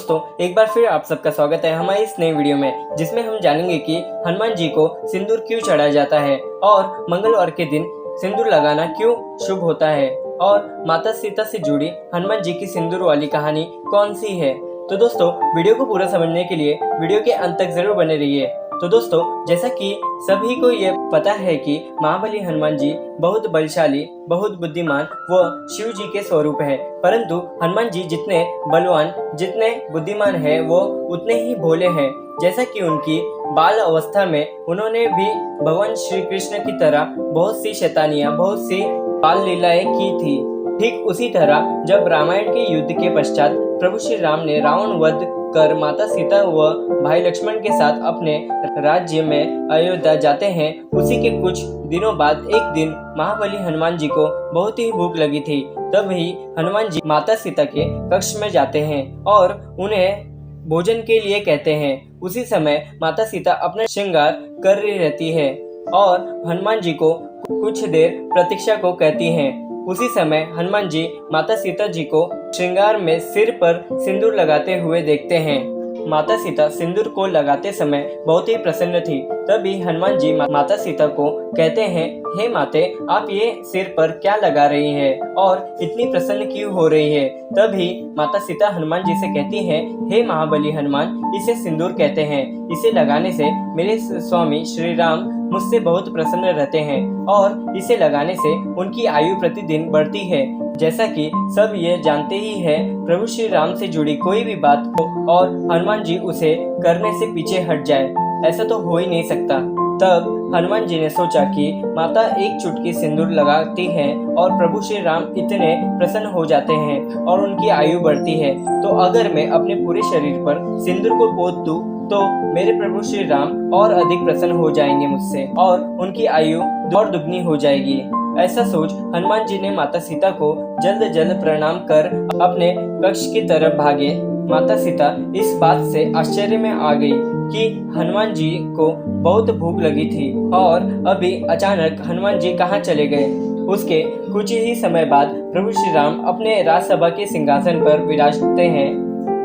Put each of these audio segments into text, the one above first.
दोस्तों, एक बार फिर आप सबका स्वागत है हमारी इस नई वीडियो में, जिसमें हम जानेंगे कि हनुमान जी को सिंदूर क्यों चढ़ाया जाता है और मंगलवार के दिन सिंदूर लगाना क्यों शुभ होता है और माता सीता से जुड़ी हनुमान जी की सिंदूर वाली कहानी कौन सी है। तो दोस्तों, वीडियो को पूरा समझने के लिए वीडियो के अंत तक जरूर बने रहिए। तो दोस्तों, जैसा कि सभी को ये पता है कि महाबली हनुमान जी बहुत बलशाली, बहुत बुद्धिमान व शिव जी के स्वरूप है, परंतु हनुमान जी जितने बलवान, जितने बुद्धिमान है वो उतने ही भोले हैं। जैसा कि उनकी बाल अवस्था में उन्होंने भी भगवान श्री कृष्ण की तरह बहुत सी शैतानियां, बहुत सी बाल लीलाएं की थी। ठीक उसी तरह जब रामायण के युद्ध के पश्चात प्रभु श्री राम ने रावण वध कर माता सीता व भाई लक्ष्मण के साथ अपने राज्य में अयोध्या जाते हैं, उसी के कुछ दिनों बाद एक दिन महाबली हनुमान जी को बहुत ही भूख लगी थी। तभी हनुमान जी माता सीता के कक्ष में जाते हैं और उन्हें भोजन के लिए कहते हैं। उसी समय माता सीता अपना श्रृंगार कर रही रहती है और हनुमान जी को कुछ देर प्रतीक्षा को कहती हैं। उसी समय हनुमान जी माता सीता जी को श्रृंगार में सिर पर सिंदूर लगाते हुए देखते हैं। माता सीता सिंदूर को लगाते समय बहुत ही प्रसन्न थी। तभी हनुमान जी माता सीता को कहते हैं, हे माते, आप ये सिर पर क्या लगा रही है और इतनी प्रसन्न क्यों हो रही है। तभी माता सीता हनुमान जी से कहती हैं, हे महाबली हनुमान, इसे सिंदूर कहते हैं। इसे लगाने से मेरे स्वामी श्री राम मुझसे बहुत प्रसन्न रहते हैं और इसे लगाने से उनकी आयु प्रतिदिन बढ़ती है। जैसा कि सब ये जानते ही है, प्रभु श्री राम से जुड़ी कोई भी बात हो और हनुमान जी उसे करने से पीछे हट जाए, ऐसा तो हो ही नहीं सकता। तब हनुमान जी ने सोचा कि माता एक चुटकी सिंदूर लगाती है और प्रभु श्री राम इतने प्रसन्न हो जाते हैं और उनकी आयु बढ़ती है, तो अगर मैं अपने पूरे शरीर पर सिंदूर को पोत दूं तो मेरे प्रभु श्री राम और अधिक प्रसन्न हो जाएंगे मुझसे और उनकी आयु और दुगनी हो जाएगी। ऐसा सोच हनुमान जी ने माता सीता को जल्द जल्द प्रणाम कर अपने कक्ष की तरफ भागे। माता सीता इस बात से आश्चर्य में आ गई कि हनुमान जी को बहुत भूख लगी थी और अभी अचानक हनुमान जी कहाँ चले गए। उसके कुछ ही समय बाद प्रभु श्री राम अपने राजसभा के सिंहासन पर विराजते हैं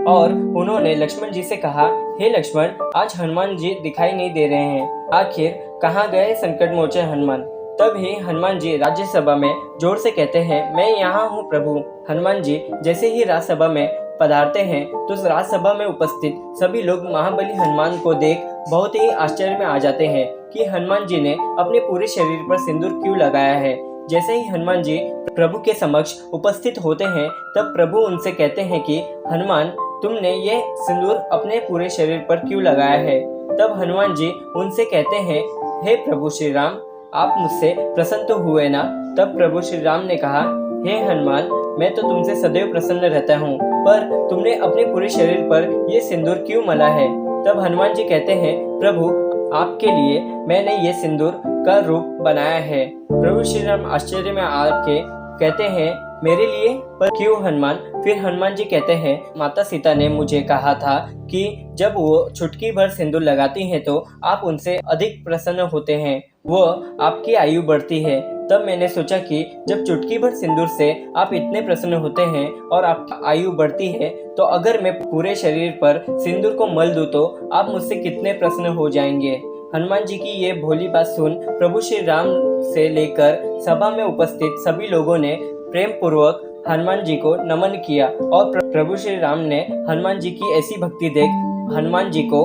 और उन्होंने लक्ष्मण जी से कहा, हे लक्ष्मण, आज हनुमान जी दिखाई नहीं दे रहे हैं, आखिर कहाँ गए संकट मोचन हनुमान। तभी हनुमान जी राज्यसभा में जोर से कहते हैं, मैं यहाँ हूँ प्रभु। हनुमान जी जैसे ही राजसभा में पधारते हैं तो राजसभा में उपस्थित सभी लोग महाबली हनुमान को देख बहुत ही आश्चर्य में आ जाते हैं कि हनुमान जी ने अपने पूरे शरीर पर सिंदूर क्यों लगाया है। जैसे ही हनुमान जी प्रभु के समक्ष उपस्थित होते हैं, तब प्रभु उनसे कहते हैं कि हनुमान, तुमने ये सिंदूर अपने पूरे शरीर पर क्यों लगाया है। तब हनुमान जी उनसे कहते हैं, हे प्रभु श्री राम, आप मुझसे प्रसन्न तो हुए ना। तब प्रभु श्री राम ने कहा, हे हनुमान, मैं तो तुमसे सदैव प्रसन्न रहता हूँ, पर तुमने अपने पूरे शरीर पर ये सिंदूर क्यों मला है। तब हनुमान जी कहते हैं, प्रभु, आपके लिए मैंने ये सिंदूर का रूप बनाया है। प्रभु श्री राम आश्चर्य में आके कहते हैं, मेरे लिए, पर क्यों हनुमान। फिर हनुमान जी कहते हैं, माता सीता ने मुझे कहा था कि जब वो चुटकी भर सिंदूर लगाती हैं तो आप उनसे अधिक प्रसन्न होते हैं, वो आपकी आयु बढ़ती है। तब मैंने सोचा कि जब चुटकी भर सिंदूर से आप इतने प्रसन्न होते हैं और आपकी आयु बढ़ती है, तो अगर मैं पूरे शरीर पर सिंदूर को मल दूं तो आप मुझसे कितने प्रसन्न हो जाएंगे। हनुमान जी की ये भोली बात सुन प्रभु श्री राम से लेकर सभा में उपस्थित सभी लोगों ने प्रेम पूर्वक हनुमान जी को नमन किया और प्रभु श्री राम ने हनुमान जी की ऐसी भक्ति देख हनुमान जी को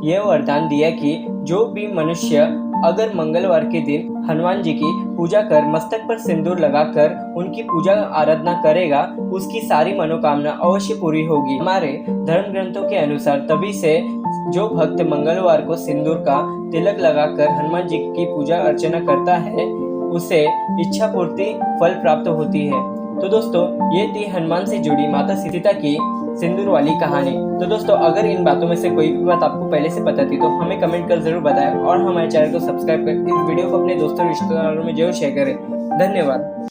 यह वरदान दिया कि जो भी मनुष्य अगर मंगलवार के दिन हनुमान जी की पूजा कर मस्तक पर सिंदूर लगाकर उनकी पूजा आराधना करेगा, उसकी सारी मनोकामना अवश्य पूरी होगी। हमारे धर्म ग्रंथों के अनुसार तभी से जो भक्त मंगलवार को सिंदूर का तिलक लगाकर हनुमान जी की पूजा अर्चना करता है, उसे इच्छा पूर्ति फल प्राप्त होती है। तो दोस्तों, ये थी हनुमान से जुड़ी माता सीता की सिंदूर वाली कहानी। तो दोस्तों, अगर इन बातों में से कोई भी बात आपको पहले से पता थी तो हमें कमेंट कर जरूर बताएं और हमारे चैनल को सब्सक्राइब कर इस वीडियो को अपने दोस्तों रिश्तेदारों में जरूर शेयर करें। धन्यवाद।